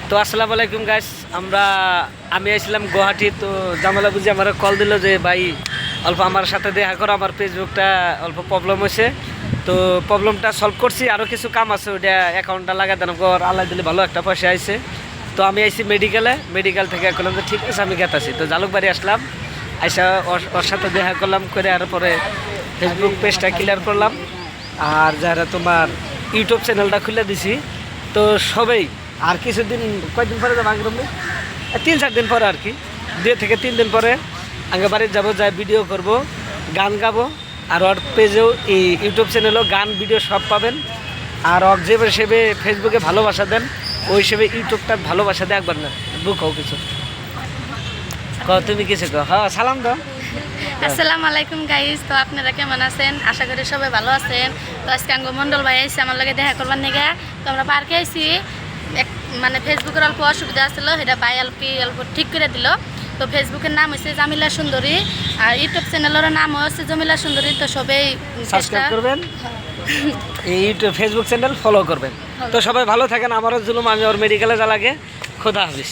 তো আসসালামু আলাইকুম গাইস, আমি আসলাম গুয়াহাটি। তো জামালা বুঝি আমার কল দিল যে ভাই অল্প আমার সাথে দেখা করো, আমার ফেসবুকটা অল্প প্রবলেম হয়েছে। তো প্রবলেমটা সলভ করছি, আরও কিছু কাম আছে, ওইটা অ্যাকাউন্টটা লাগা দেন আল্লাহ দিলে ভালো একটা পয়সা আইছে। তো আমি আইছি মেডিকেল থেকে করলাম যে ঠিক আছে আমি গেতাছি। তো জালুকবাড়ি আসলাম, আইসা ওর সাথে দেখা করলাম, করে আর পরে ফেসবুক পেজটা ক্লিয়ার করলাম। আর যারা তোমার ইউটিউব চ্যানেলটা খুলে দিছি, তো সবাই আর কিছুদিন কয়েকদিন পরে যাবো, আগে 3-4 দিন পরে আর কি, 2 থেকে 3 দিন পরে আগে বাড়িতে যাবো, যাই ভিডিও করব, গান গাবো। আর ওর পেজেও এই ইউটিউব চ্যানেলেও গান ভিডিও সব পাবেন। আর ওর যে হিসেবে ফেসবুকে ভালোবাসা দেন, ওই হিসেবে ইউটিউবটার ভালোবাসা দেয় একবার না। বুক হোক কিছু তুমি কিছু কো। হ্যাঁ, সালাম দাও। আসসালামু আলাইকুম গাইস। তো আপনারা কেমন আছেন? আশা করি সবাই ভালো আছেন। তো আজকে আঙ্গ মন্ডল ভাই আইসি আমার লগে দেখা করবার নিগে। তো আমরা পার্কে আইসি, মানে ফেসবুকের অল্প অসুবিধা আসছিল, সেটা ভাই অল্প ঠিক করে দিল। তো ফেসবুকের নাম হচ্ছে জামিলা সুন্দরী, আর ইউটিউব চ্যানেলের নাম হচ্ছে জমিলা সুন্দরী। তো সবাই সাবস্ক্রাইব করবেন, এই ইউটিউব ফেসবুক চ্যানেল ফলো করবেন। তো সবাই ভালো থাকেন। আমারও জুলুম, আমি ওর মেডিকেলে যা লাগে। খোদা হাফিজ।